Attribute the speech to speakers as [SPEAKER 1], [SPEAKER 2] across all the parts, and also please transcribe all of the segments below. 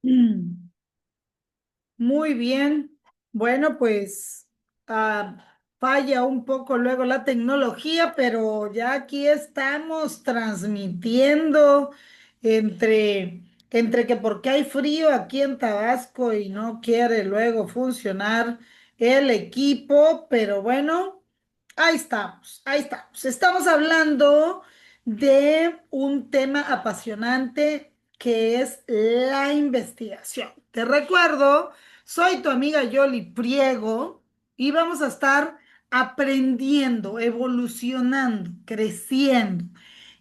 [SPEAKER 1] Mm, Muy bien. Bueno, pues falla un poco luego la tecnología, pero ya aquí estamos transmitiendo entre, entre que porque hay frío aquí en Tabasco y no quiere luego funcionar el equipo, pero bueno, ahí estamos, ahí estamos. Estamos hablando de un tema apasionante que es la investigación. Te recuerdo, soy tu amiga Yoli Priego y vamos a estar aprendiendo, evolucionando, creciendo.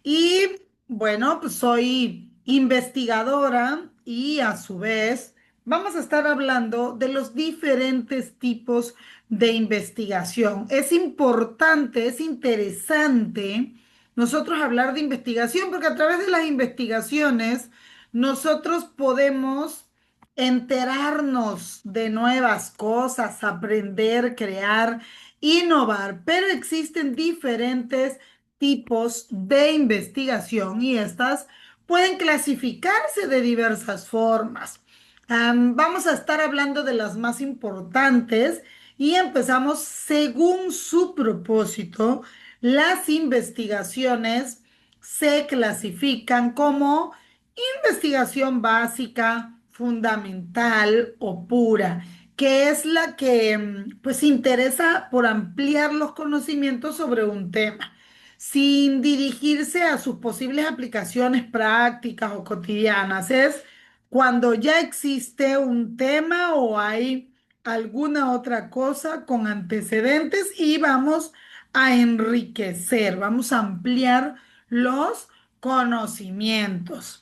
[SPEAKER 1] Y bueno, pues soy investigadora y a su vez vamos a estar hablando de los diferentes tipos de investigación. Es importante, es interesante nosotros hablar de investigación porque a través de las investigaciones nosotros podemos enterarnos de nuevas cosas, aprender, crear, innovar, pero existen diferentes tipos de investigación y estas pueden clasificarse de diversas formas. Vamos a estar hablando de las más importantes y empezamos según su propósito. Las investigaciones se clasifican como investigación básica, fundamental o pura, que es la que pues interesa por ampliar los conocimientos sobre un tema, sin dirigirse a sus posibles aplicaciones prácticas o cotidianas. Es cuando ya existe un tema o hay alguna otra cosa con antecedentes y vamos a enriquecer, vamos a ampliar los conocimientos.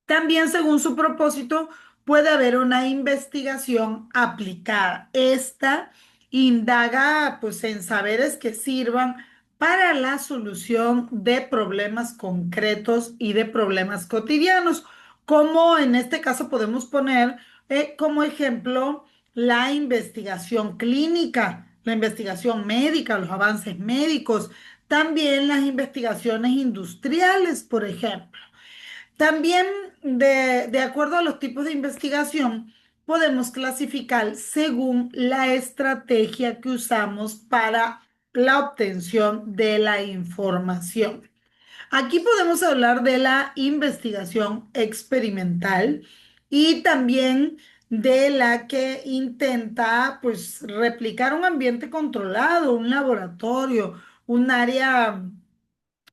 [SPEAKER 1] También, según su propósito, puede haber una investigación aplicada. Esta indaga pues, en saberes que sirvan para la solución de problemas concretos y de problemas cotidianos, como en este caso podemos poner como ejemplo la investigación clínica, la investigación médica, los avances médicos, también las investigaciones industriales, por ejemplo. También, de acuerdo a los tipos de investigación, podemos clasificar según la estrategia que usamos para la obtención de la información. Aquí podemos hablar de la investigación experimental y también de la que intenta, pues, replicar un ambiente controlado, un laboratorio, un área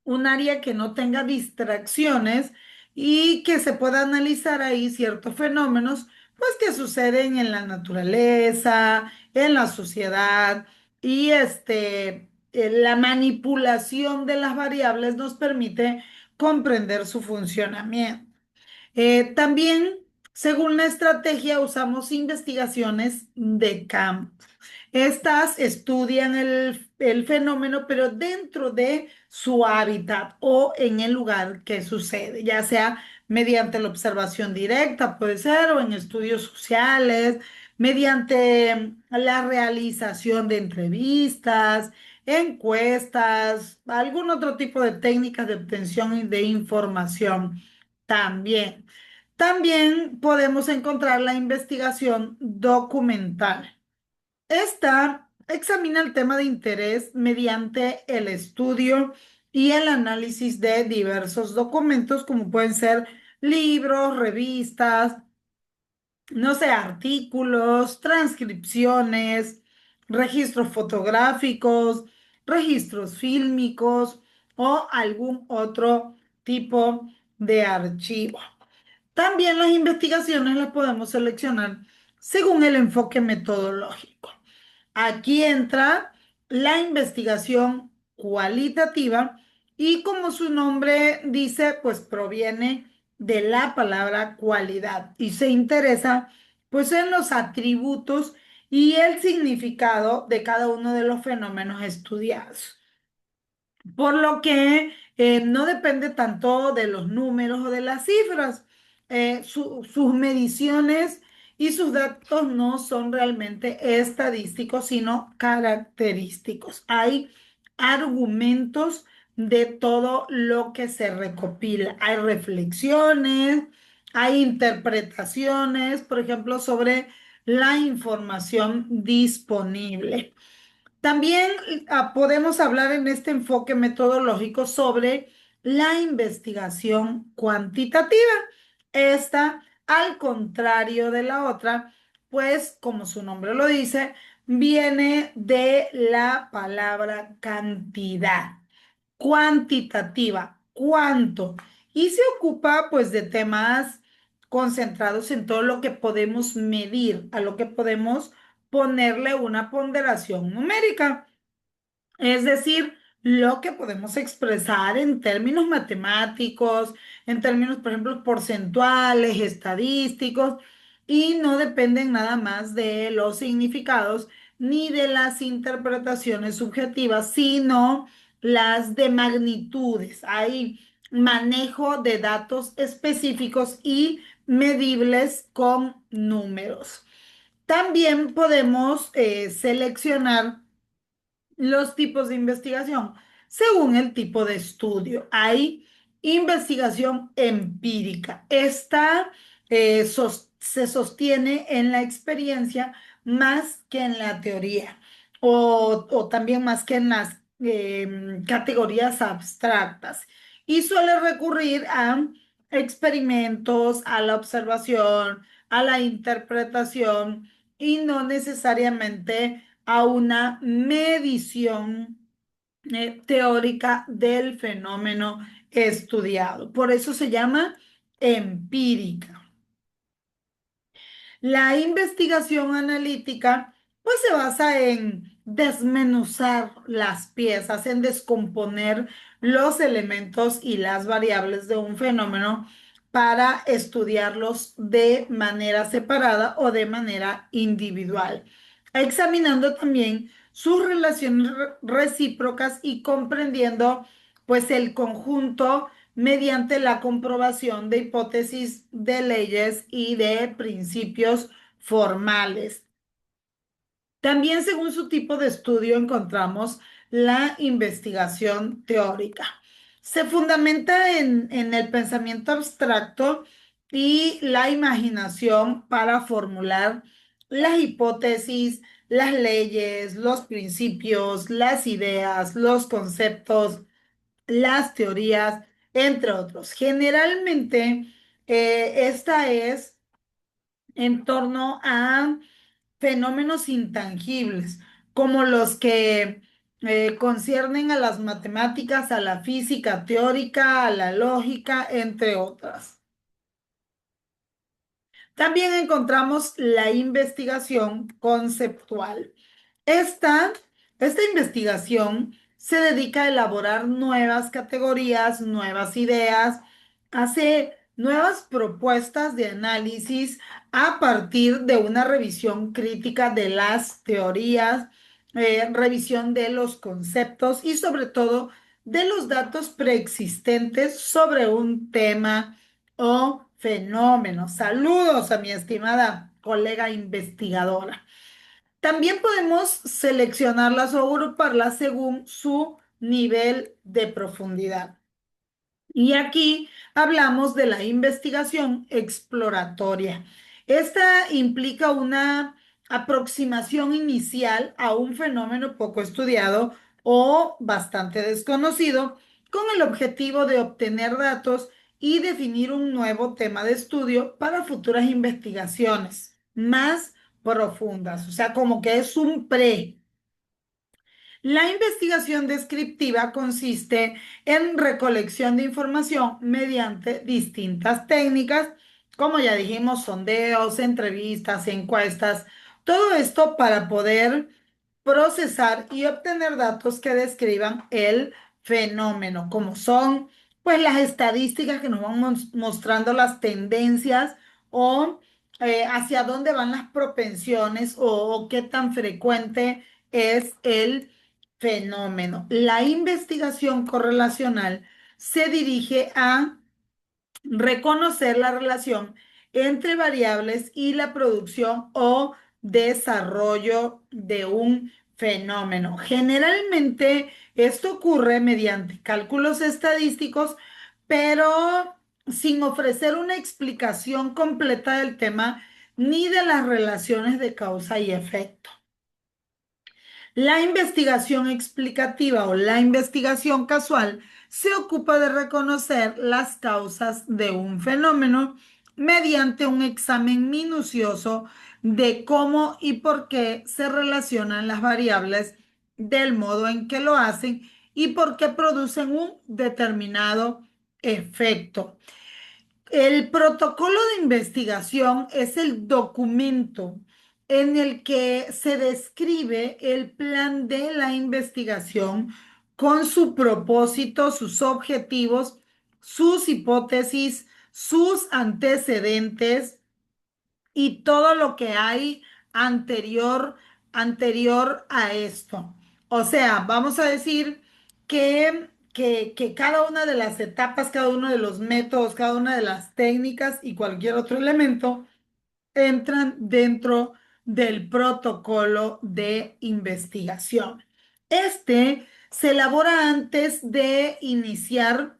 [SPEAKER 1] un área que no tenga distracciones y que se pueda analizar ahí ciertos fenómenos, pues que suceden en la naturaleza, en la sociedad y la manipulación de las variables nos permite comprender su funcionamiento. También, según la estrategia, usamos investigaciones de campo. Estas estudian el fenómeno, pero dentro de su hábitat o en el lugar que sucede, ya sea mediante la observación directa, puede ser, o en estudios sociales, mediante la realización de entrevistas, encuestas, algún otro tipo de técnicas de obtención de información también. También podemos encontrar la investigación documental. Esta examina el tema de interés mediante el estudio y el análisis de diversos documentos, como pueden ser libros, revistas, no sé, artículos, transcripciones, registros fotográficos, registros fílmicos o algún otro tipo de archivo. También las investigaciones las podemos seleccionar según el enfoque metodológico. Aquí entra la investigación cualitativa y como su nombre dice, pues proviene de la palabra cualidad y se interesa pues en los atributos y el significado de cada uno de los fenómenos estudiados. Por lo que no depende tanto de los números o de las cifras. Sus mediciones y sus datos no son realmente estadísticos, sino característicos. Hay argumentos de todo lo que se recopila. Hay reflexiones, Hay interpretaciones, por ejemplo, sobre la información disponible. También podemos hablar en este enfoque metodológico sobre la investigación cuantitativa. Esta, al contrario de la otra, pues como su nombre lo dice, viene de la palabra cantidad, cuantitativa, cuánto, y se ocupa pues de temas concentrados en todo lo que podemos medir, a lo que podemos ponerle una ponderación numérica. Es decir, lo que podemos expresar en términos matemáticos, en términos, por ejemplo, porcentuales, estadísticos, y no dependen nada más de los significados ni de las interpretaciones subjetivas, sino las de magnitudes. Hay manejo de datos específicos y medibles con números. También podemos seleccionar los tipos de investigación según el tipo de estudio. Hay investigación empírica. Esta se sostiene en la experiencia más que en la teoría o también más que en las categorías abstractas y suele recurrir a experimentos, a la observación, a la interpretación y no necesariamente a una medición teórica del fenómeno estudiado. Por eso se llama empírica. La investigación analítica, pues se basa en desmenuzar las piezas, en descomponer los elementos y las variables de un fenómeno para estudiarlos de manera separada o de manera individual, examinando también sus relaciones recíprocas y comprendiendo pues el conjunto mediante la comprobación de hipótesis de leyes y de principios formales. También según su tipo de estudio encontramos la investigación teórica. Se fundamenta en el pensamiento abstracto y la imaginación para formular las hipótesis, las leyes, los principios, las ideas, los conceptos, las teorías, entre otros. Generalmente, esta es en torno a fenómenos intangibles, como los que conciernen a las matemáticas, a la física teórica, a la lógica, entre otras. También encontramos la investigación conceptual. Esta, esta investigación se dedica a elaborar nuevas categorías, nuevas ideas, hace nuevas propuestas de análisis a partir de una revisión crítica de las teorías, revisión de los conceptos y sobre todo de los datos preexistentes sobre un tema o fenómeno. Saludos a mi estimada colega investigadora. También podemos seleccionarlas o agruparlas según su nivel de profundidad. Y aquí hablamos de la investigación exploratoria. Esta implica una aproximación inicial a un fenómeno poco estudiado o bastante desconocido con el objetivo de obtener datos y definir un nuevo tema de estudio para futuras investigaciones más profundas. O sea, como que es un pre. La investigación descriptiva consiste en recolección de información mediante distintas técnicas, como ya dijimos, sondeos, entrevistas, encuestas, todo esto para poder procesar y obtener datos que describan el fenómeno, como son pues las estadísticas que nos van mostrando las tendencias o hacia dónde van las propensiones o qué tan frecuente es el fenómeno. La investigación correlacional se dirige a reconocer la relación entre variables y la producción o desarrollo de un fenómeno. Generalmente esto ocurre mediante cálculos estadísticos, pero sin ofrecer una explicación completa del tema ni de las relaciones de causa y efecto. La investigación explicativa o la investigación casual se ocupa de reconocer las causas de un fenómeno mediante un examen minucioso de cómo y por qué se relacionan las variables, del modo en que lo hacen y por qué producen un determinado efecto. El protocolo de investigación es el documento en el que se describe el plan de la investigación con su propósito, sus objetivos, sus hipótesis, sus antecedentes y todo lo que hay anterior, anterior a esto. O sea, vamos a decir que cada una de las etapas, cada uno de los métodos, cada una de las técnicas y cualquier otro elemento entran dentro del protocolo de investigación. Este se elabora antes de iniciar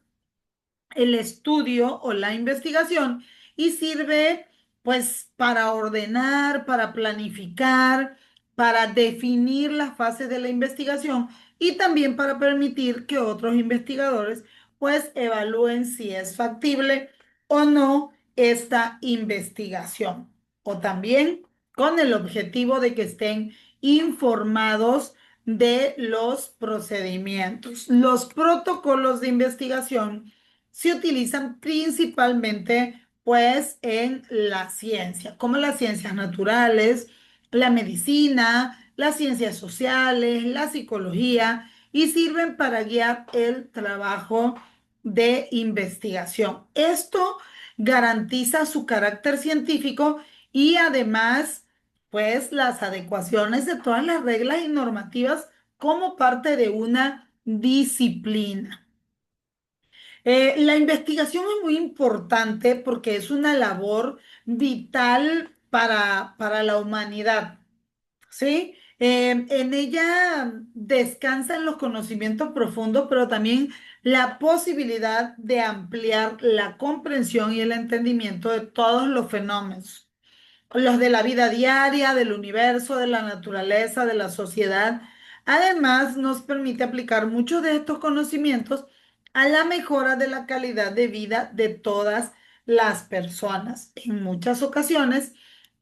[SPEAKER 1] el estudio o la investigación y sirve pues para ordenar, para planificar, para definir las fases de la investigación y también para permitir que otros investigadores pues evalúen si es factible o no esta investigación. O también con el objetivo de que estén informados de los procedimientos. Los protocolos de investigación se utilizan principalmente pues en la ciencia, como las ciencias naturales, la medicina, las ciencias sociales, la psicología, y sirven para guiar el trabajo de investigación. Esto garantiza su carácter científico y además pues las adecuaciones de todas las reglas y normativas como parte de una disciplina. La investigación es muy importante porque es una labor vital para la humanidad, ¿sí? En ella descansan los conocimientos profundos, pero también la posibilidad de ampliar la comprensión y el entendimiento de todos los fenómenos, los de la vida diaria, del universo, de la naturaleza, de la sociedad. Además, nos permite aplicar muchos de estos conocimientos a la mejora de la calidad de vida de todas las personas. En muchas ocasiones,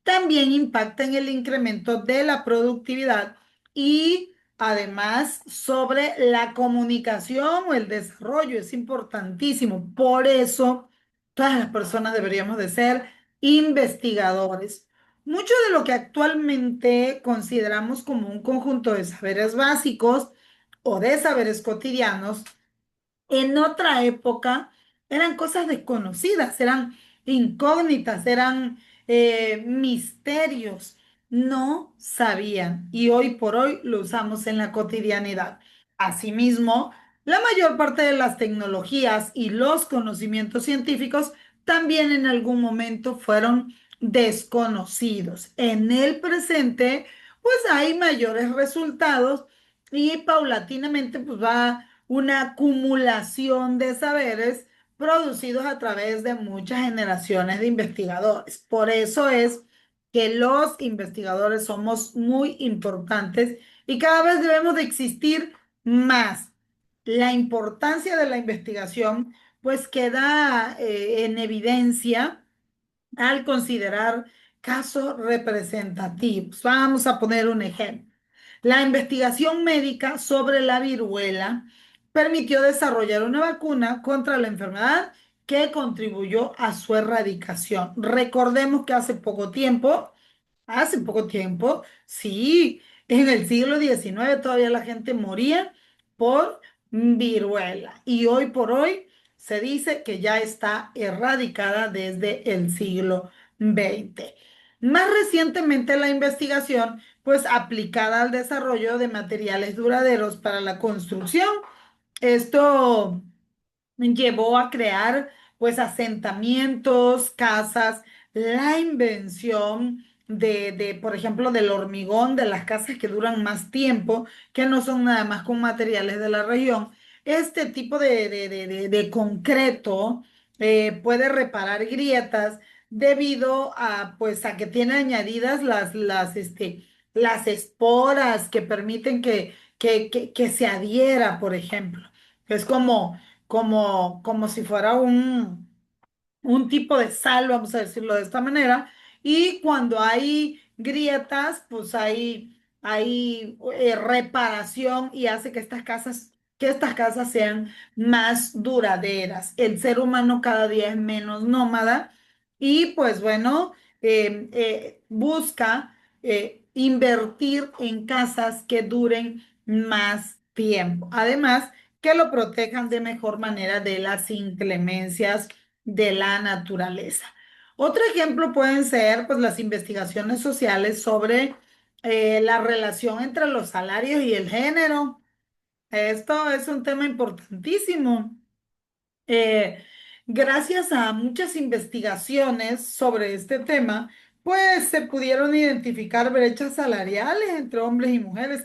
[SPEAKER 1] también impacta en el incremento de la productividad y además sobre la comunicación o el desarrollo. Es importantísimo. Por eso, todas las personas deberíamos de ser investigadores. Mucho de lo que actualmente consideramos como un conjunto de saberes básicos o de saberes cotidianos, en otra época eran cosas desconocidas, eran incógnitas, eran misterios. No sabían y hoy por hoy lo usamos en la cotidianidad. Asimismo, la mayor parte de las tecnologías y los conocimientos científicos también en algún momento fueron desconocidos. En el presente, pues hay mayores resultados y paulatinamente pues va una acumulación de saberes producidos a través de muchas generaciones de investigadores. Por eso es que los investigadores somos muy importantes y cada vez debemos de existir más. La importancia de la investigación pues queda en evidencia al considerar casos representativos. Vamos a poner un ejemplo. La investigación médica sobre la viruela permitió desarrollar una vacuna contra la enfermedad que contribuyó a su erradicación. Recordemos que hace poco tiempo, sí, en el siglo XIX todavía la gente moría por viruela y hoy por hoy se dice que ya está erradicada desde el siglo XX. Más recientemente la investigación, pues aplicada al desarrollo de materiales duraderos para la construcción. Esto llevó a crear pues asentamientos, casas, la invención por ejemplo, del hormigón, de las casas que duran más tiempo, que no son nada más con materiales de la región. Este tipo de concreto puede reparar grietas debido a, pues, a que tiene añadidas las esporas que permiten que se adhiera, por ejemplo. Es como si fuera un tipo de sal, vamos a decirlo de esta manera, y cuando hay grietas, pues hay reparación y hace que estas casas sean más duraderas. El ser humano cada día es menos nómada y pues bueno, busca invertir en casas que duren más tiempo. Además, que lo protejan de mejor manera de las inclemencias de la naturaleza. Otro ejemplo pueden ser pues las investigaciones sociales sobre la relación entre los salarios y el género. Esto es un tema importantísimo. Eh, Gracias a muchas investigaciones sobre este tema, pues se pudieron identificar brechas salariales entre hombres y mujeres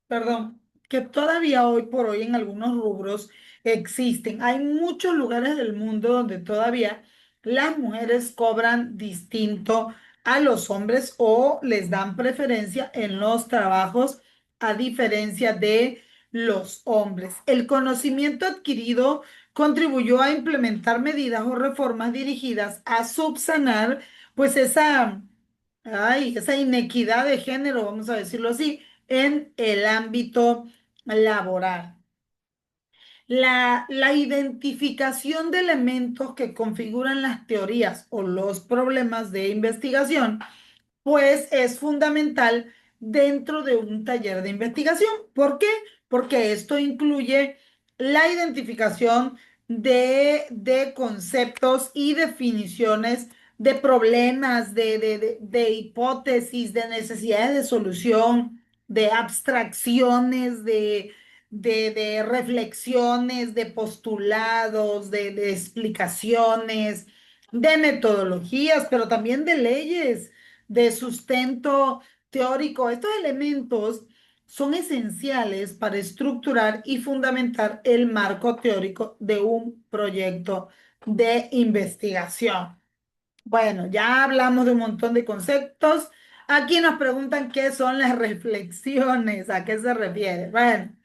[SPEAKER 1] perdón, que todavía hoy por hoy en algunos rubros existen. Hay muchos lugares del mundo donde todavía las mujeres cobran distinto a los hombres o les dan preferencia en los trabajos a diferencia de los hombres. El conocimiento adquirido contribuyó a implementar medidas o reformas dirigidas a subsanar pues esa inequidad de género, vamos a decirlo así, en el ámbito laboral. La identificación de elementos que configuran las teorías o los problemas de investigación pues es fundamental dentro de un taller de investigación. ¿Por qué? Porque esto incluye la identificación de conceptos y definiciones de problemas, de hipótesis, de necesidades de solución, de abstracciones, de reflexiones, de postulados, de explicaciones, de metodologías, pero también de leyes de sustento teórico. Estos elementos son esenciales para estructurar y fundamentar el marco teórico de un proyecto de investigación. Bueno, ya hablamos de un montón de conceptos. Aquí nos preguntan qué son las reflexiones, a qué se refiere. Bueno.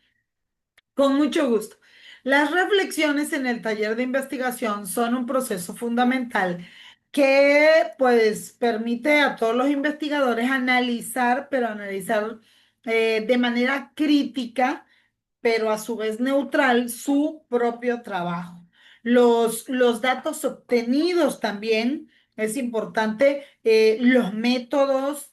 [SPEAKER 1] Con mucho gusto. Las reflexiones en el taller de investigación son un proceso fundamental que pues permite a todos los investigadores analizar, pero analizar de manera crítica pero a su vez neutral, su propio trabajo. Los datos obtenidos también es importante, los métodos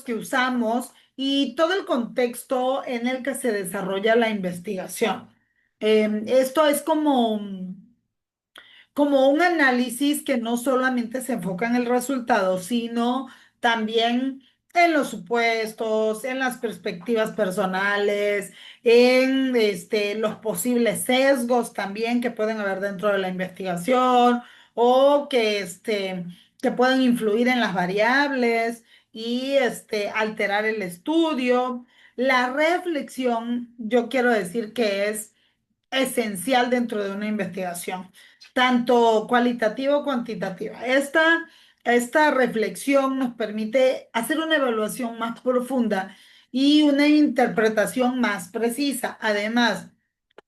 [SPEAKER 1] que usamos y todo el contexto en el que se desarrolla la investigación. Esto es como un análisis que no solamente se enfoca en el resultado, sino también en los supuestos, en las perspectivas personales, en los posibles sesgos también que pueden haber dentro de la investigación o que pueden influir en las variables y alterar el estudio. La reflexión, yo quiero decir que es esencial dentro de una investigación, tanto cualitativa o cuantitativa. Esta reflexión nos permite hacer una evaluación más profunda y una interpretación más precisa. Además,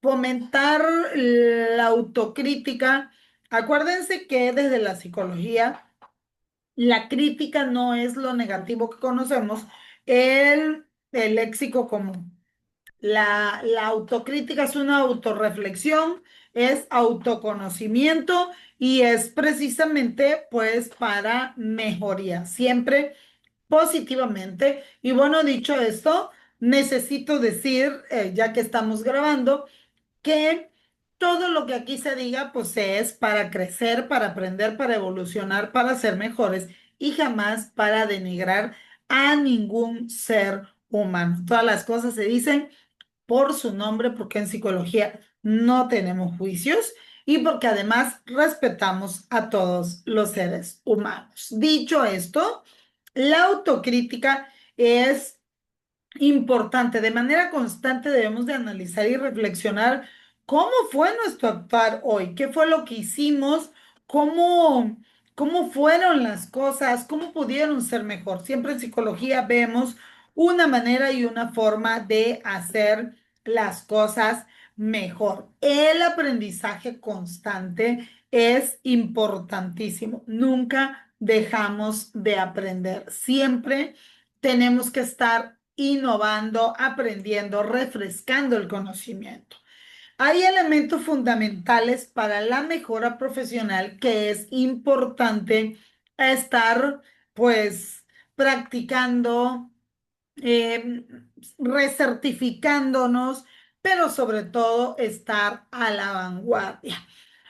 [SPEAKER 1] fomentar la autocrítica. Acuérdense que desde la psicología, la crítica no es lo negativo que conocemos, el léxico común. La autocrítica es una autorreflexión, es autoconocimiento y es precisamente pues para mejoría, siempre positivamente. Y bueno, dicho esto, necesito decir, ya que estamos grabando, que todo lo que aquí se diga pues es para crecer, para aprender, para evolucionar, para ser mejores y jamás para denigrar a ningún ser humano. Todas las cosas se dicen por su nombre, porque en psicología no tenemos juicios y porque además respetamos a todos los seres humanos. Dicho esto, la autocrítica es importante. De manera constante debemos de analizar y reflexionar ¿Cómo fue nuestro actuar hoy? ¿Qué fue lo que hicimos? ¿Cómo, cómo fueron las cosas? ¿Cómo pudieron ser mejor? Siempre en psicología vemos una manera y una forma de hacer las cosas mejor. El aprendizaje constante es importantísimo. Nunca dejamos de aprender. Siempre tenemos que estar innovando, aprendiendo, refrescando el conocimiento. Hay elementos fundamentales para la mejora profesional que es importante estar, pues, practicando, eh, recertificándonos, pero sobre todo estar a la vanguardia.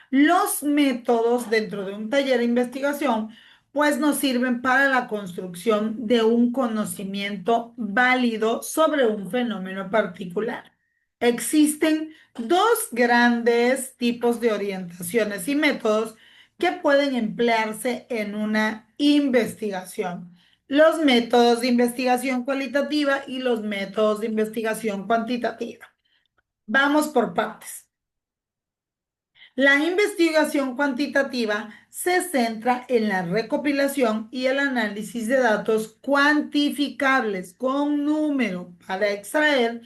[SPEAKER 1] Los métodos dentro de un taller de investigación, pues nos sirven para la construcción de un conocimiento válido sobre un fenómeno particular. Existen dos grandes tipos de orientaciones y métodos que pueden emplearse en una investigación. Los métodos de investigación cualitativa y los métodos de investigación cuantitativa. Vamos por partes. La investigación cuantitativa se centra en la recopilación y el análisis de datos cuantificables con número para extraer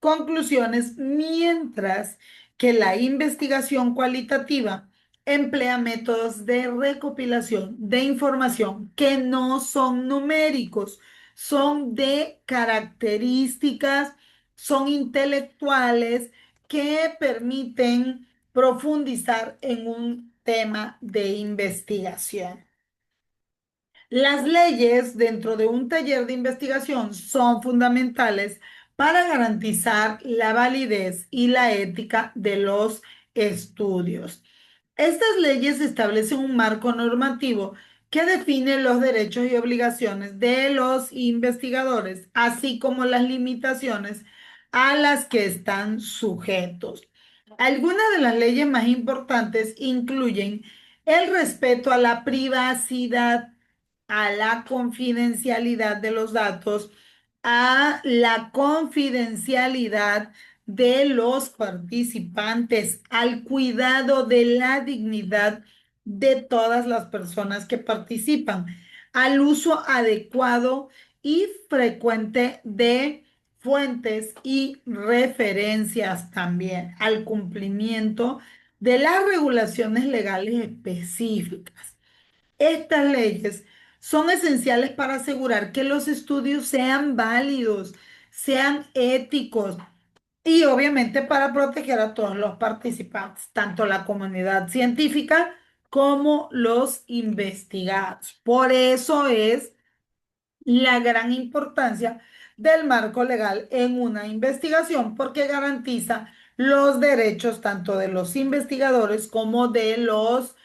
[SPEAKER 1] conclusiones, mientras que la investigación cualitativa emplea métodos de recopilación de información que no son numéricos, son de características, son intelectuales que permiten profundizar en un tema de investigación. Las leyes dentro de un taller de investigación son fundamentales para garantizar la validez y la ética de los estudios. Estas leyes establecen un marco normativo que define los derechos y obligaciones de los investigadores, así como las limitaciones a las que están sujetos. Algunas de las leyes más importantes incluyen el respeto a la privacidad, a la confidencialidad de los datos, a la confidencialidad de los participantes, al cuidado de la dignidad de todas las personas que participan, al uso adecuado y frecuente de fuentes y referencias también, al cumplimiento de las regulaciones legales específicas. Estas leyes son esenciales para asegurar que los estudios sean válidos, sean éticos y obviamente para proteger a todos los participantes, tanto la comunidad científica como los investigados. Por eso es la gran importancia del marco legal en una investigación porque garantiza los derechos tanto de los investigadores como de los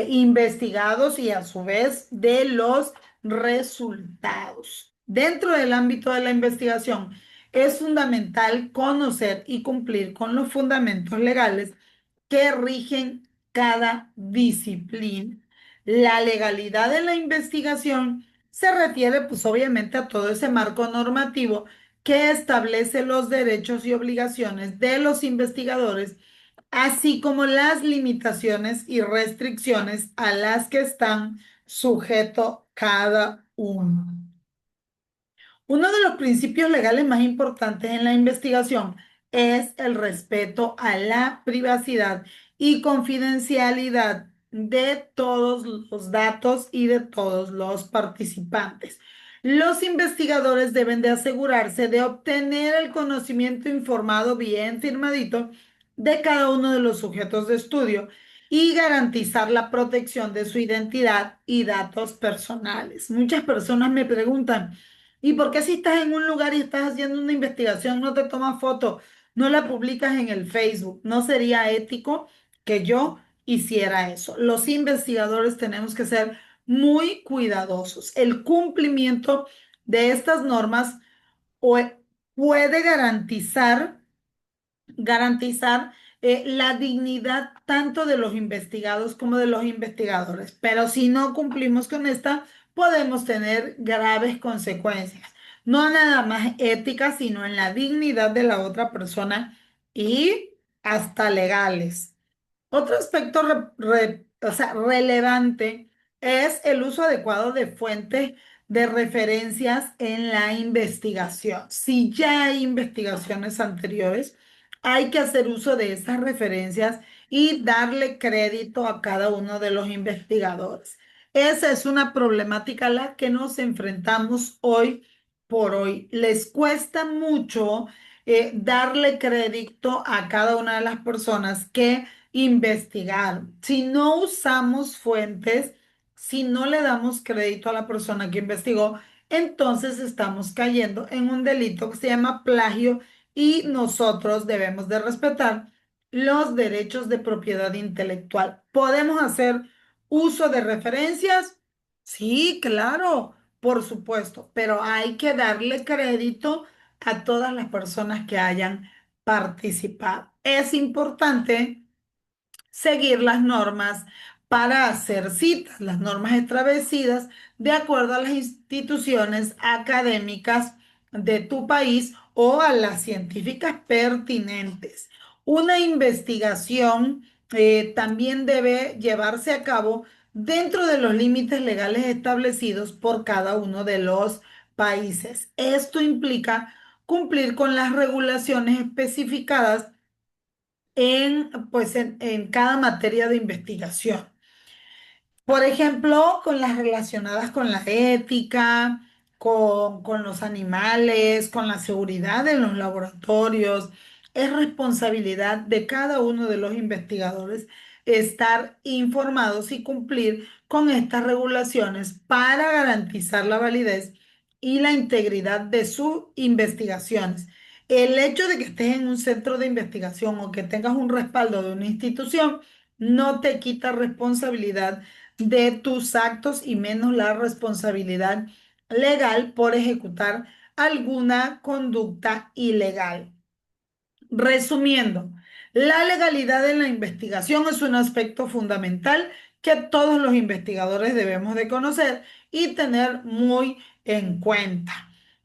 [SPEAKER 1] investigados y a su vez de los resultados. Dentro del ámbito de la investigación es fundamental conocer y cumplir con los fundamentos legales que rigen cada disciplina. La legalidad de la investigación se refiere pues obviamente a todo ese marco normativo que establece los derechos y obligaciones de los investigadores, así como las limitaciones y restricciones a las que están sujeto cada uno. Uno de los principios legales más importantes en la investigación es el respeto a la privacidad y confidencialidad de todos los datos y de todos los participantes. Los investigadores deben de asegurarse de obtener el conocimiento informado bien firmadito de cada uno de los sujetos de estudio y garantizar la protección de su identidad y datos personales. Muchas personas me preguntan, ¿y por qué si estás en un lugar y estás haciendo una investigación no te tomas foto, no la publicas en el Facebook? No sería ético que yo hiciera eso. Los investigadores tenemos que ser muy cuidadosos. El cumplimiento de estas normas puede garantizar la dignidad tanto de los investigados como de los investigadores. Pero si no cumplimos con esta, podemos tener graves consecuencias, no nada más éticas, sino en la dignidad de la otra persona y hasta legales. Otro aspecto o sea, relevante es el uso adecuado de fuentes de referencias en la investigación. Si ya hay investigaciones anteriores, hay que hacer uso de esas referencias y darle crédito a cada uno de los investigadores. Esa es una problemática a la que nos enfrentamos hoy por hoy. Les cuesta mucho darle crédito a cada una de las personas que investigar. Si no usamos fuentes, si no le damos crédito a la persona que investigó, entonces estamos cayendo en un delito que se llama plagio y nosotros debemos de respetar los derechos de propiedad intelectual. ¿Podemos hacer uso de referencias? Sí, claro, por supuesto, pero hay que darle crédito a todas las personas que hayan participado. Es importante seguir las normas para hacer citas, las normas establecidas de acuerdo a las instituciones académicas de tu país o a las científicas pertinentes. Una investigación también debe llevarse a cabo dentro de los límites legales establecidos por cada uno de los países. Esto implica cumplir con las regulaciones especificadas en cada materia de investigación. Por ejemplo, con las relacionadas con la ética, con los animales, con la seguridad en los laboratorios. Es responsabilidad de cada uno de los investigadores estar informados y cumplir con estas regulaciones para garantizar la validez y la integridad de sus investigaciones. El hecho de que estés en un centro de investigación o que tengas un respaldo de una institución no te quita responsabilidad de tus actos y menos la responsabilidad legal por ejecutar alguna conducta ilegal. Resumiendo, la legalidad en la investigación es un aspecto fundamental que todos los investigadores debemos de conocer y tener muy en cuenta.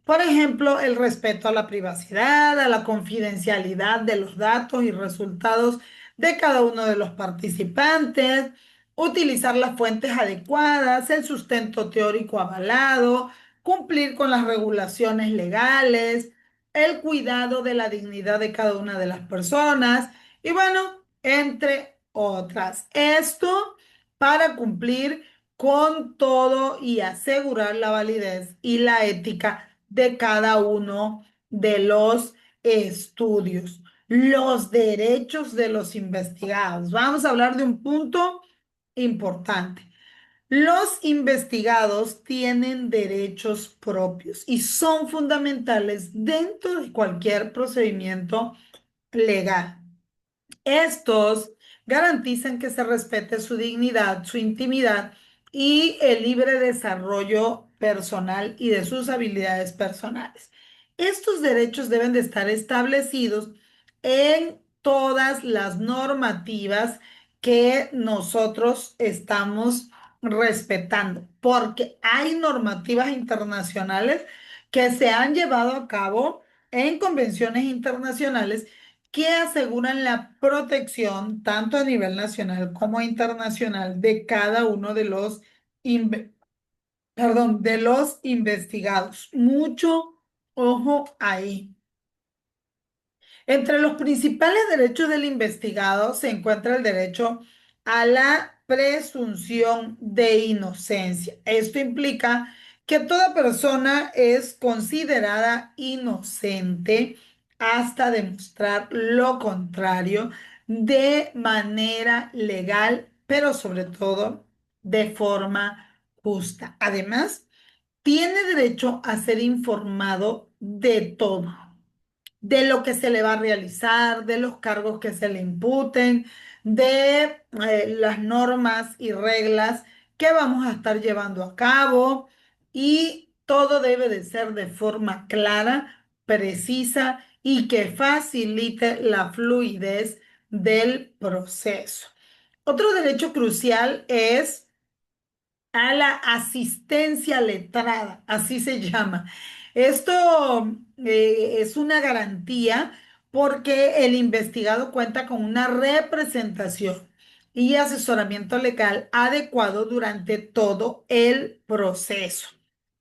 [SPEAKER 1] Por ejemplo, el respeto a la privacidad, a la confidencialidad de los datos y resultados de cada uno de los participantes, utilizar las fuentes adecuadas, el sustento teórico avalado, cumplir con las regulaciones legales, el cuidado de la dignidad de cada una de las personas y bueno, entre otras. Esto para cumplir con todo y asegurar la validez y la ética de cada uno de los estudios. Los derechos de los investigados. Vamos a hablar de un punto importante. Los investigados tienen derechos propios y son fundamentales dentro de cualquier procedimiento legal. Estos garantizan que se respete su dignidad, su intimidad y el libre desarrollo personal y de sus habilidades personales. Estos derechos deben de estar establecidos en todas las normativas que nosotros estamos respetando, porque hay normativas internacionales que se han llevado a cabo en convenciones internacionales que aseguran la protección tanto a nivel nacional como internacional de cada uno de los, inve- de los investigados. Mucho ojo ahí. Entre los principales derechos del investigado se encuentra el derecho a la presunción de inocencia. Esto implica que toda persona es considerada inocente hasta demostrar lo contrario de manera legal, pero sobre todo de forma justa. Además, tiene derecho a ser informado de todo, de lo que se le va a realizar, de los cargos que se le imputen, de las normas y reglas que vamos a estar llevando a cabo y todo debe de ser de forma clara, precisa y que facilite la fluidez del proceso. Otro derecho crucial es a la asistencia letrada, así se llama. Esto es una garantía porque el investigado cuenta con una representación y asesoramiento legal adecuado durante todo el proceso.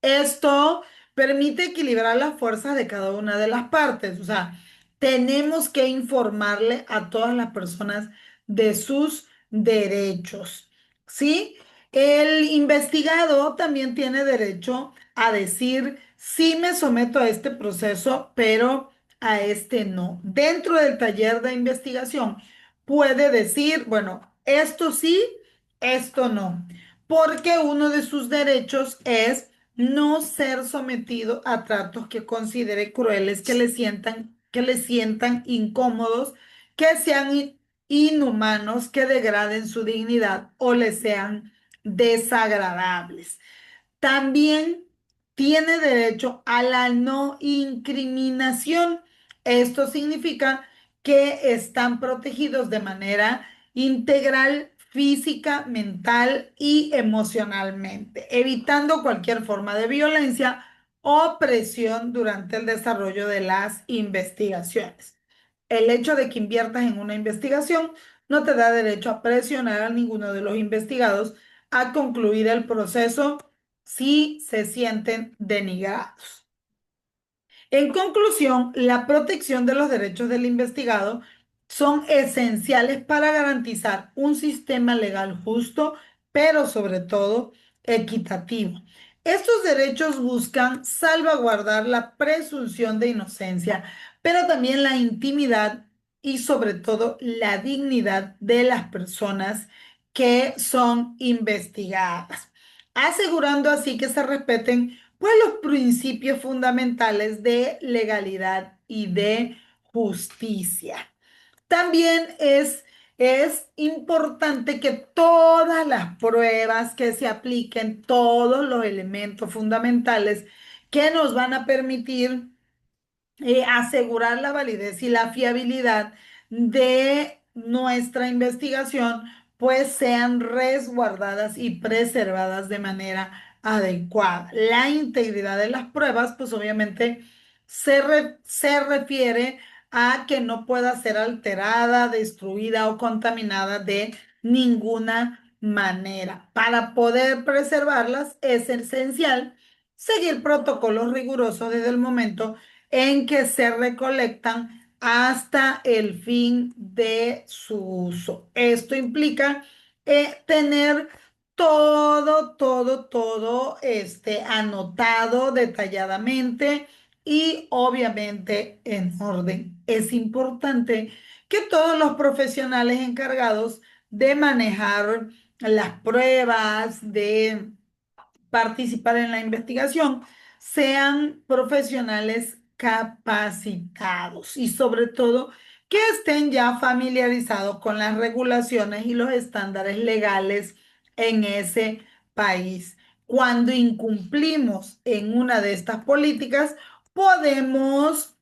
[SPEAKER 1] Esto permite equilibrar las fuerzas de cada una de las partes. O sea, tenemos que informarle a todas las personas de sus derechos, ¿sí? El investigado también tiene derecho a decir, sí me someto a este proceso, pero a este no. Dentro del taller de investigación puede decir, bueno, esto sí, esto no, porque uno de sus derechos es no ser sometido a tratos que considere crueles, que le sientan incómodos, que sean inhumanos, que degraden su dignidad o le sean desagradables. También tiene derecho a la no incriminación. Esto significa que están protegidos de manera integral, física, mental y emocionalmente, evitando cualquier forma de violencia o presión durante el desarrollo de las investigaciones. El hecho de que inviertas en una investigación no te da derecho a presionar a ninguno de los investigados a concluir el proceso si se sienten denigrados. En conclusión, la protección de los derechos del investigado son esenciales para garantizar un sistema legal justo, pero sobre todo equitativo. Estos derechos buscan salvaguardar la presunción de inocencia, pero también la intimidad y sobre todo la dignidad de las personas que son investigadas, asegurando así que se respeten pues los principios fundamentales de legalidad y de justicia. También es importante que todas las pruebas que se apliquen, todos los elementos fundamentales que nos van a permitir asegurar la validez y la fiabilidad de nuestra investigación, pues sean resguardadas y preservadas de manera adecuada. La integridad de las pruebas, pues obviamente se refiere a que no pueda ser alterada, destruida o contaminada de ninguna manera. Para poder preservarlas es esencial seguir protocolos rigurosos desde el momento en que se recolectan hasta el fin de su uso. Esto implica tener todo anotado detalladamente y obviamente en orden. Es importante que todos los profesionales encargados de manejar las pruebas, de participar en la investigación, sean profesionales capacitados y sobre todo que estén ya familiarizados con las regulaciones y los estándares legales en ese país. Cuando incumplimos en una de estas políticas, podemos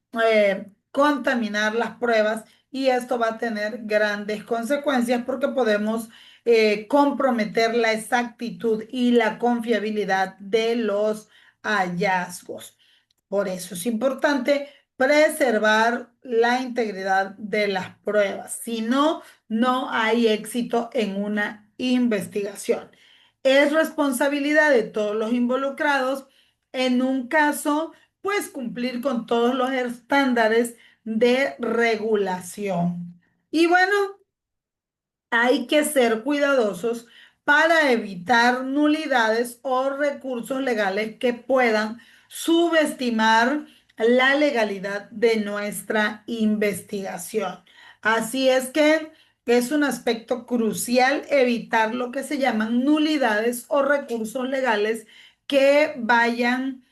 [SPEAKER 1] contaminar las pruebas y esto va a tener grandes consecuencias porque podemos comprometer la exactitud y la confiabilidad de los hallazgos. Por eso es importante preservar la integridad de las pruebas. Si no, no hay éxito en una investigación. Es responsabilidad de todos los involucrados en un caso, pues cumplir con todos los estándares de regulación. Y bueno, hay que ser cuidadosos para evitar nulidades o recursos legales que puedan subestimar la legalidad de nuestra investigación. Así es que es un aspecto crucial evitar lo que se llaman nulidades o recursos legales que vayan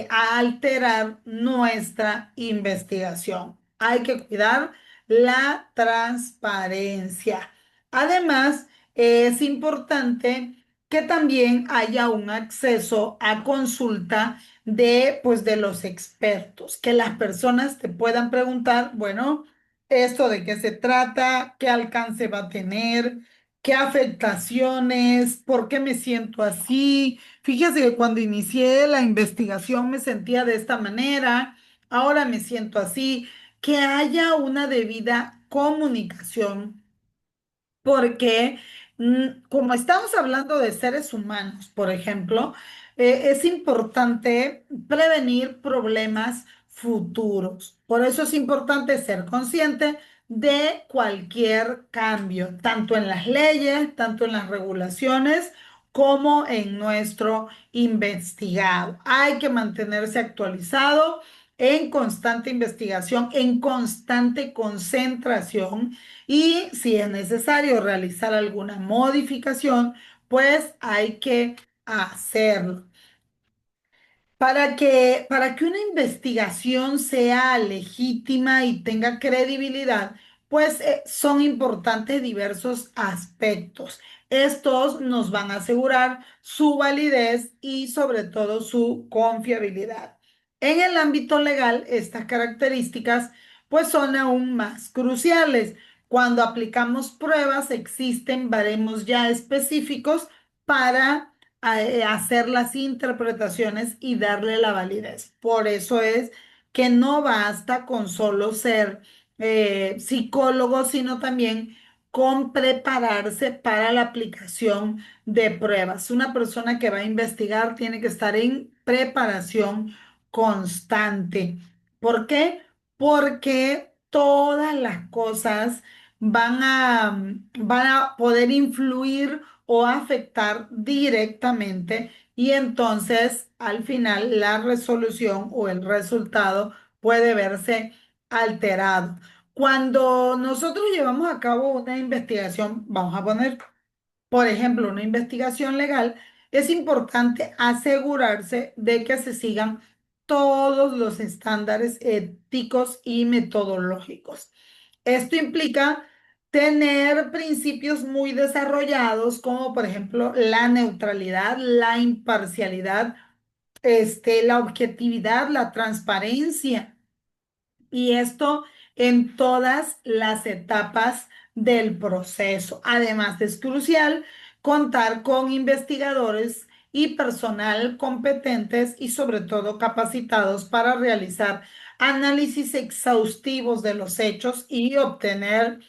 [SPEAKER 1] a alterar nuestra investigación. Hay que cuidar la transparencia. Además, es importante que también haya un acceso a consulta pues, de los expertos, que las personas te puedan preguntar, bueno, ¿esto de qué se trata? ¿Qué alcance va a tener? ¿Qué afectaciones? ¿Por qué me siento así? Fíjese que cuando inicié la investigación me sentía de esta manera, ahora me siento así. que haya una debida comunicación porque como estamos hablando de seres humanos, por ejemplo, es importante prevenir problemas futuros. Por eso es importante ser consciente de cualquier cambio, tanto en las leyes, tanto en las regulaciones, como en nuestro investigado. Hay que mantenerse actualizado en constante investigación, en constante concentración y si es necesario realizar alguna modificación, pues hay que hacerlo. Para que una investigación sea legítima y tenga credibilidad, pues son importantes diversos aspectos. Estos nos van a asegurar su validez y sobre todo su confiabilidad. En el ámbito legal, estas características pues son aún más cruciales. Cuando aplicamos pruebas, existen baremos ya específicos para hacer las interpretaciones y darle la validez. Por eso es que no basta con solo ser psicólogo, sino también con prepararse para la aplicación de pruebas. Una persona que va a investigar tiene que estar en preparación constante. ¿Por qué? Porque todas las cosas van a poder influir o afectar directamente y entonces al final la resolución o el resultado puede verse alterado. Cuando nosotros llevamos a cabo una investigación, vamos a poner, por ejemplo, una investigación legal, es importante asegurarse de que se sigan todos los estándares éticos y metodológicos. Esto implica tener principios muy desarrollados, como por ejemplo la neutralidad, la imparcialidad, la objetividad, la transparencia. Y esto en todas las etapas del proceso. Además, es crucial contar con investigadores y personal competentes y sobre todo capacitados para realizar análisis exhaustivos de los hechos y obtener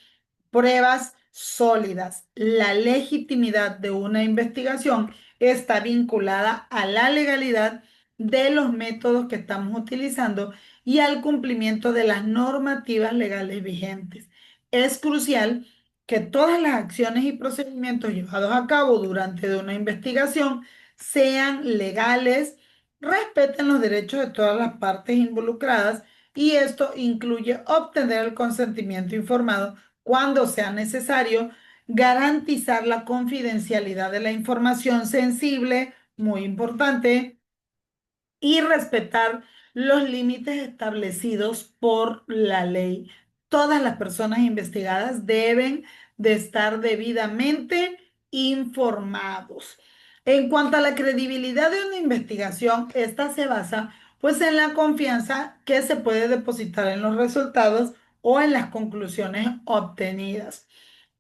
[SPEAKER 1] pruebas sólidas. La legitimidad de una investigación está vinculada a la legalidad de los métodos que estamos utilizando y al cumplimiento de las normativas legales vigentes. Es crucial que todas las acciones y procedimientos llevados a cabo durante una investigación sean legales, respeten los derechos de todas las partes involucradas y esto incluye obtener el consentimiento informado cuando sea necesario, garantizar la confidencialidad de la información sensible, muy importante, y respetar los límites establecidos por la ley. Todas las personas investigadas deben de estar debidamente informados. En cuanto a la credibilidad de una investigación, esta se basa pues en la confianza que se puede depositar en los resultados o en las conclusiones obtenidas.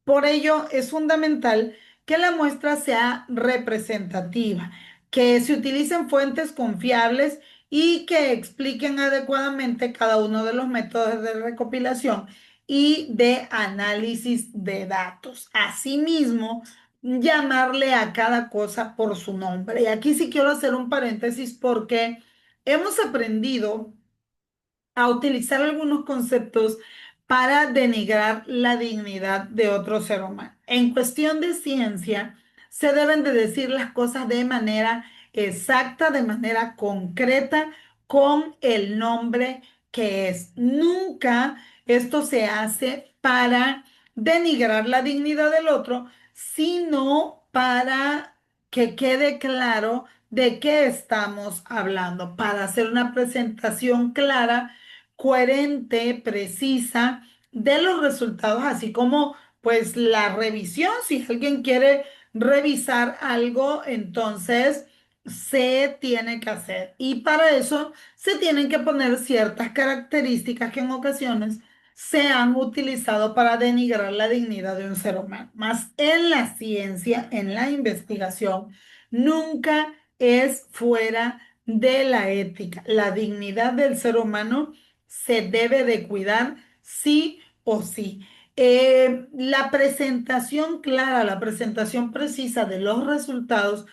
[SPEAKER 1] Por ello, es fundamental que la muestra sea representativa, que se utilicen fuentes confiables y que expliquen adecuadamente cada uno de los métodos de recopilación y de análisis de datos. Asimismo, llamarle a cada cosa por su nombre. Y aquí sí quiero hacer un paréntesis porque hemos aprendido a utilizar algunos conceptos para denigrar la dignidad de otro ser humano. En cuestión de ciencia, se deben de decir las cosas de manera exacta, de manera concreta, con el nombre que es. Nunca esto se hace para denigrar la dignidad del otro, sino para que quede claro de qué estamos hablando, para hacer una presentación clara, coherente, precisa de los resultados, así como pues la revisión. Si alguien quiere revisar algo, entonces se tiene que hacer. Y para eso se tienen que poner ciertas características que en ocasiones se han utilizado para denigrar la dignidad de un ser humano. Más en la ciencia, en la investigación, nunca es fuera de la ética. La dignidad del ser humano se debe de cuidar sí o sí. La presentación clara, la presentación precisa de los resultados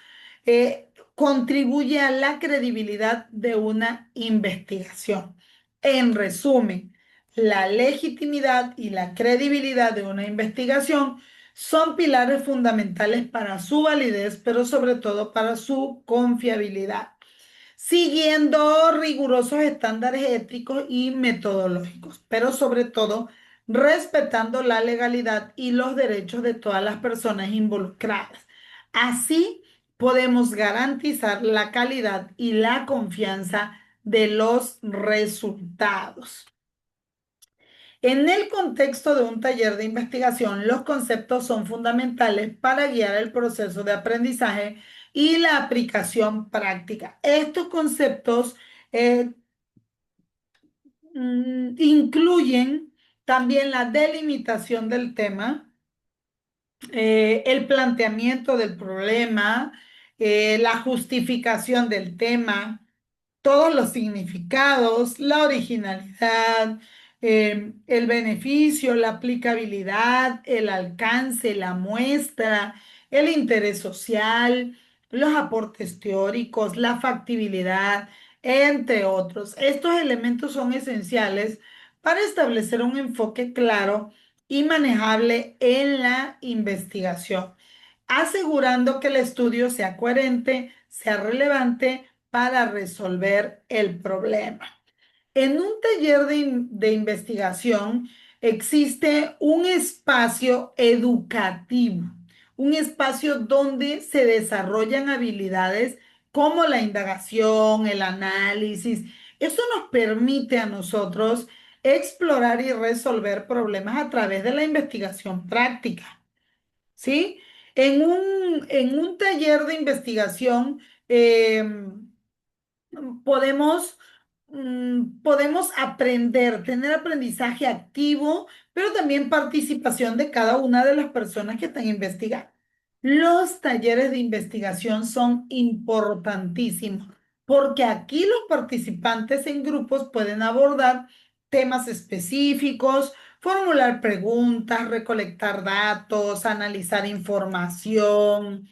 [SPEAKER 1] contribuye a la credibilidad de una investigación. En resumen, la legitimidad y la credibilidad de una investigación son pilares fundamentales para su validez, pero sobre todo para su confiabilidad, siguiendo rigurosos estándares éticos y metodológicos, pero sobre todo respetando la legalidad y los derechos de todas las personas involucradas. Así podemos garantizar la calidad y la confianza de los resultados. En el contexto de un taller de investigación, los conceptos son fundamentales para guiar el proceso de aprendizaje y la aplicación práctica. Estos conceptos eh, incluyen también la delimitación del tema, el planteamiento del problema, la justificación del tema, todos los significados, la originalidad, el beneficio, la aplicabilidad, el alcance, la muestra, el interés social, los aportes teóricos, la factibilidad, entre otros. Estos elementos son esenciales para establecer un enfoque claro y manejable en la investigación, asegurando que el estudio sea coherente, sea relevante para resolver el problema. En un taller de investigación existe un espacio educativo, un espacio donde se desarrollan habilidades como la indagación, el análisis. Eso nos permite a nosotros explorar y resolver problemas a través de la investigación práctica. ¿Sí? En un taller de investigación podemos, podemos aprender, tener aprendizaje activo, pero también participación de cada una de las personas que están investigando. Los talleres de investigación son importantísimos porque aquí los participantes en grupos pueden abordar temas específicos, formular preguntas, recolectar datos, analizar información.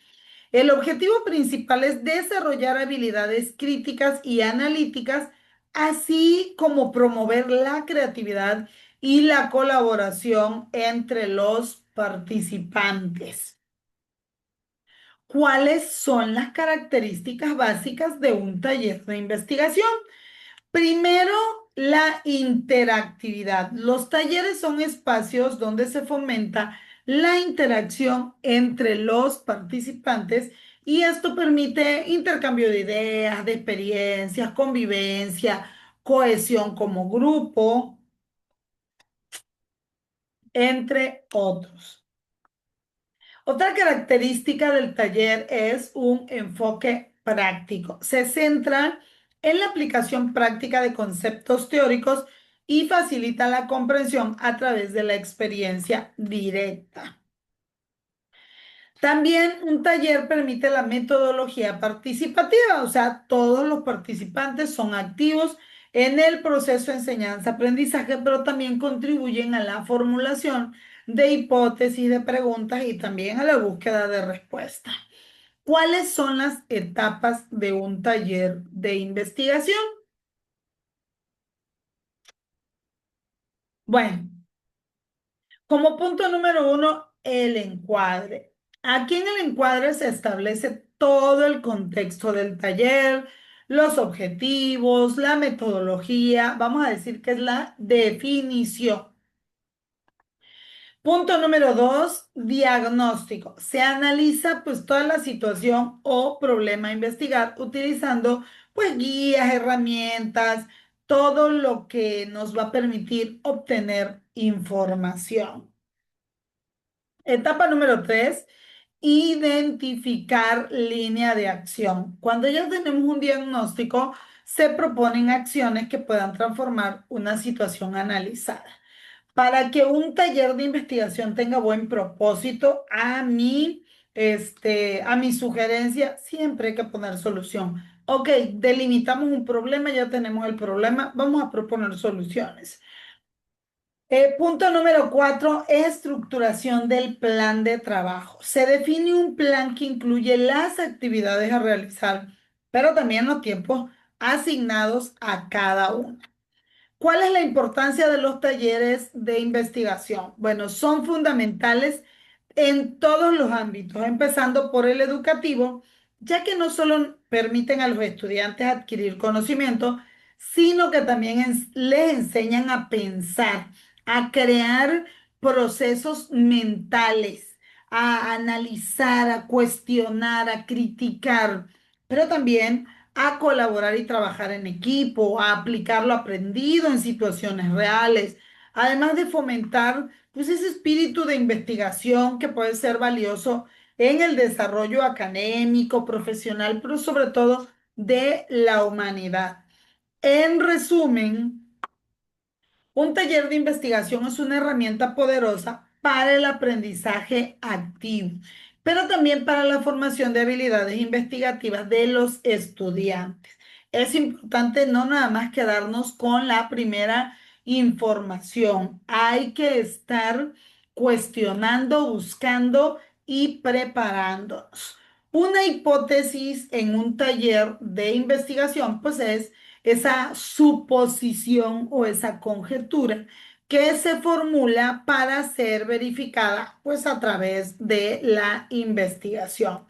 [SPEAKER 1] El objetivo principal es desarrollar habilidades críticas y analíticas, así como promover la creatividad y la colaboración entre los participantes. ¿Cuáles son las características básicas de un taller de investigación? Primero, la interactividad. Los talleres son espacios donde se fomenta la interacción entre los participantes y esto permite intercambio de ideas, de experiencias, convivencia, cohesión como grupo, entre otros. Otra característica del taller es un enfoque práctico. Se centra en la aplicación práctica de conceptos teóricos y facilita la comprensión a través de la experiencia directa. También un taller permite la metodología participativa, o sea, todos los participantes son activos en el proceso de enseñanza-aprendizaje, pero también contribuyen a la formulación de hipótesis, de preguntas y también a la búsqueda de respuestas. ¿Cuáles son las etapas de un taller de investigación? Bueno, como punto número uno, el encuadre. Aquí en el encuadre se establece todo el contexto del taller, los objetivos, la metodología, vamos a decir que es la definición. Punto número dos, diagnóstico. Se analiza pues toda la situación o problema a investigar utilizando pues guías, herramientas, todo lo que nos va a permitir obtener información. Etapa número tres, identificar línea de acción. Cuando ya tenemos un diagnóstico, se proponen acciones que puedan transformar una situación analizada. Para que un taller de investigación tenga buen propósito, a mí A mi sugerencia, siempre hay que poner solución. Ok, delimitamos un problema, ya tenemos el problema, vamos a proponer soluciones. Punto número 4, estructuración del plan de trabajo. Se define un plan que incluye las actividades a realizar, pero también los tiempos asignados a cada uno. ¿Cuál es la importancia de los talleres de investigación? Bueno, son fundamentales en todos los ámbitos, empezando por el educativo, ya que no solo permiten a los estudiantes adquirir conocimiento, sino que también les enseñan a pensar, a crear procesos mentales, a analizar, a cuestionar, a criticar, pero también a colaborar y trabajar en equipo, a aplicar lo aprendido en situaciones reales, además de fomentar pues ese espíritu de investigación que puede ser valioso en el desarrollo académico, profesional, pero sobre todo de la humanidad. En resumen, un taller de investigación es una herramienta poderosa para el aprendizaje activo, pero también para la formación de habilidades investigativas de los estudiantes. Es importante no nada más quedarnos con la primera información. Hay que estar cuestionando, buscando y preparándonos. Una hipótesis en un taller de investigación, pues es esa suposición o esa conjetura que se formula para ser verificada pues a través de la investigación.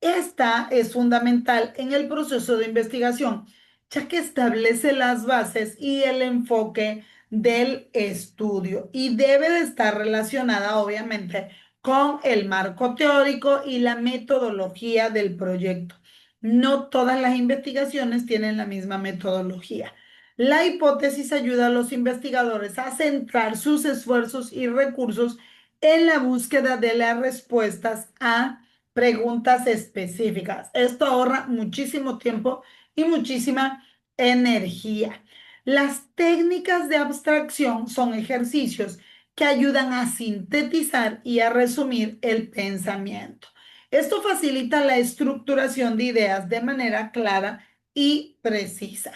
[SPEAKER 1] Esta es fundamental en el proceso de investigación, ya que establece las bases y el enfoque del estudio y debe de estar relacionada obviamente con el marco teórico y la metodología del proyecto. No todas las investigaciones tienen la misma metodología. La hipótesis ayuda a los investigadores a centrar sus esfuerzos y recursos en la búsqueda de las respuestas a preguntas específicas. Esto ahorra muchísimo tiempo y muchísima energía. Las técnicas de abstracción son ejercicios que ayudan a sintetizar y a resumir el pensamiento. Esto facilita la estructuración de ideas de manera clara y precisa.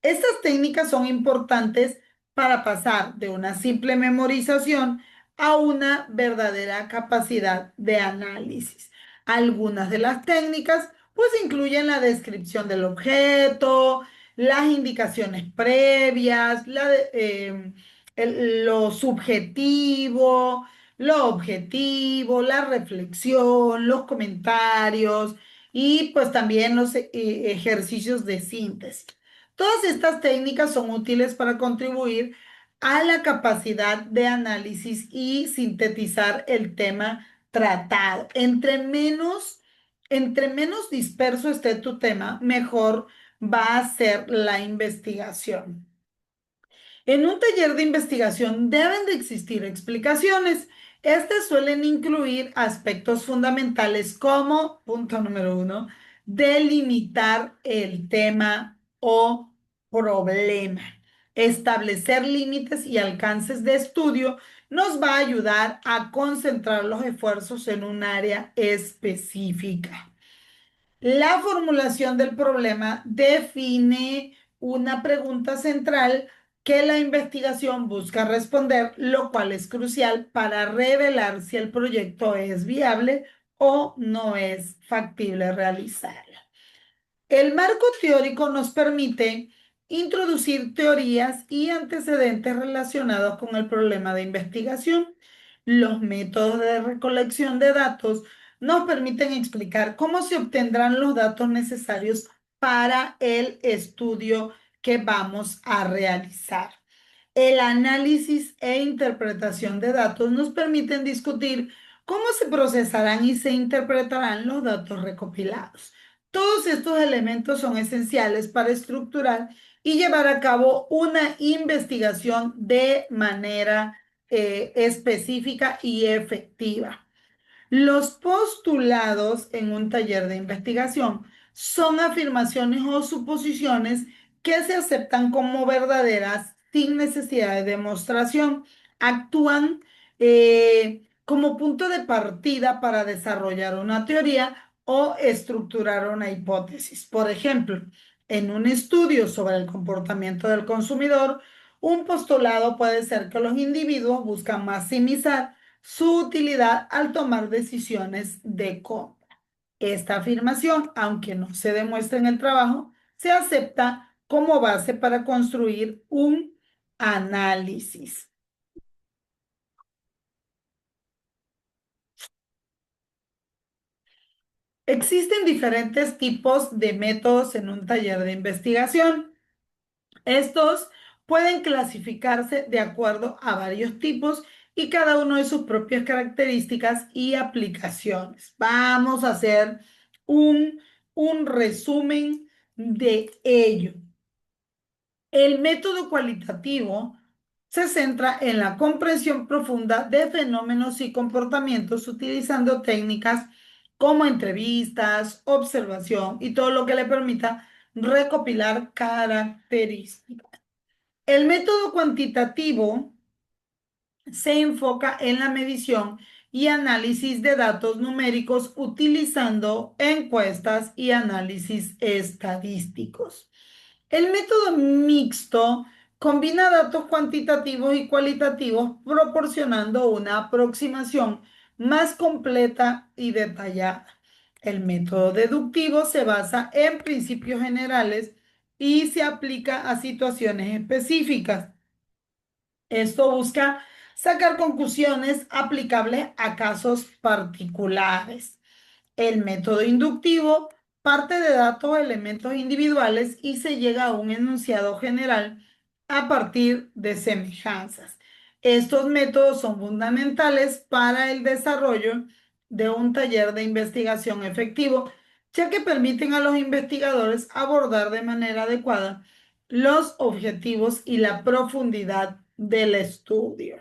[SPEAKER 1] Estas técnicas son importantes para pasar de una simple memorización a una verdadera capacidad de análisis. Algunas de las técnicas pues incluyen la descripción del objeto, las indicaciones previas, lo subjetivo, lo objetivo, la reflexión, los comentarios y pues también los ejercicios de síntesis. Todas estas técnicas son útiles para contribuir a la capacidad de análisis y sintetizar el tema tratado. Entre menos disperso esté tu tema, mejor va a ser la investigación. En un taller de investigación deben de existir explicaciones. Estas suelen incluir aspectos fundamentales como, punto número 1, delimitar el tema o problema. Establecer límites y alcances de estudio nos va a ayudar a concentrar los esfuerzos en un área específica. La formulación del problema define una pregunta central que la investigación busca responder, lo cual es crucial para revelar si el proyecto es viable o no es factible realizar. El marco teórico nos permite introducir teorías y antecedentes relacionados con el problema de investigación. Los métodos de recolección de datos nos permiten explicar cómo se obtendrán los datos necesarios para el estudio que vamos a realizar. El análisis e interpretación de datos nos permiten discutir cómo se procesarán y se interpretarán los datos recopilados. Todos estos elementos son esenciales para estructurar y llevar a cabo una investigación de manera específica y efectiva. Los postulados en un taller de investigación son afirmaciones o suposiciones que se aceptan como verdaderas sin necesidad de demostración. Actúan como punto de partida para desarrollar una teoría o estructurar una hipótesis. Por ejemplo, en un estudio sobre el comportamiento del consumidor, un postulado puede ser que los individuos buscan maximizar su utilidad al tomar decisiones de compra. Esta afirmación, aunque no se demuestra en el trabajo, se acepta como base para construir un análisis. Existen diferentes tipos de métodos en un taller de investigación. Estos pueden clasificarse de acuerdo a varios tipos y cada uno de sus propias características y aplicaciones. Vamos a hacer un, un resumen de ello. El método cualitativo se centra en la comprensión profunda de fenómenos y comportamientos utilizando técnicas como entrevistas, observación y todo lo que le permita recopilar características. El método cuantitativo se enfoca en la medición y análisis de datos numéricos utilizando encuestas y análisis estadísticos. El método mixto combina datos cuantitativos y cualitativos proporcionando una aproximación más completa y detallada. El método deductivo se basa en principios generales y se aplica a situaciones específicas. Esto busca sacar conclusiones aplicables a casos particulares. El método inductivo parte de datos o elementos individuales y se llega a un enunciado general a partir de semejanzas. Estos métodos son fundamentales para el desarrollo de un taller de investigación efectivo, ya que permiten a los investigadores abordar de manera adecuada los objetivos y la profundidad del estudio.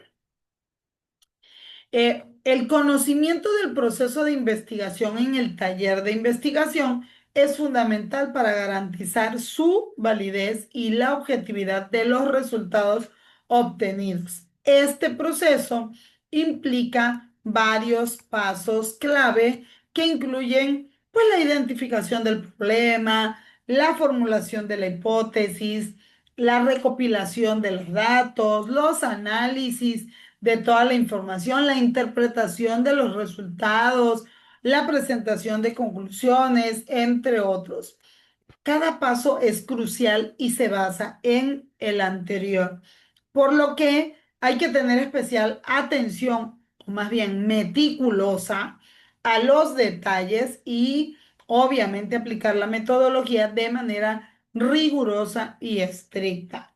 [SPEAKER 1] El conocimiento del proceso de investigación en el taller de investigación es fundamental para garantizar su validez y la objetividad de los resultados obtenidos. Este proceso implica varios pasos clave que incluyen pues, la identificación del problema, la formulación de la hipótesis, la recopilación de los datos, los análisis de toda la información, la interpretación de los resultados, la presentación de conclusiones, entre otros. Cada paso es crucial y se basa en el anterior, por lo que hay que tener especial atención, o más bien meticulosa, a los detalles y obviamente aplicar la metodología de manera rigurosa y estricta.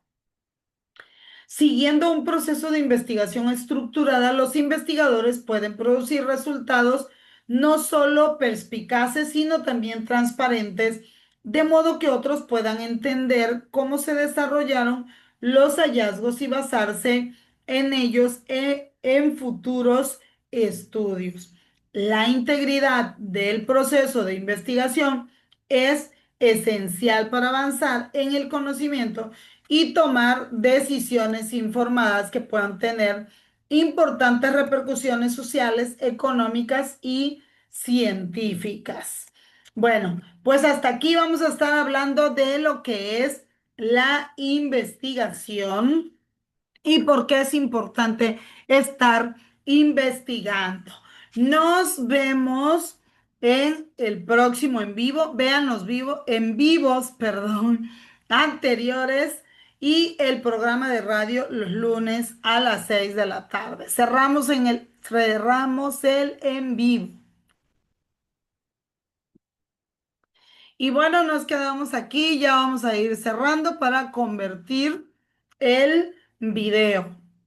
[SPEAKER 1] Siguiendo un proceso de investigación estructurada, los investigadores pueden producir resultados no solo perspicaces, sino también transparentes, de modo que otros puedan entender cómo se desarrollaron los hallazgos y basarse en ellos en futuros estudios. La integridad del proceso de investigación es esencial para avanzar en el conocimiento y tomar decisiones informadas que puedan tener importantes repercusiones sociales, económicas y científicas. Bueno, pues hasta aquí vamos a estar hablando de lo que es la investigación y por qué es importante estar investigando. Nos vemos en el próximo en vivo. Vean los en vivos, perdón, anteriores y el programa de radio los lunes a las 6 de la tarde. Cerramos el en vivo. Y bueno, nos quedamos aquí, ya vamos a ir cerrando para convertir el video.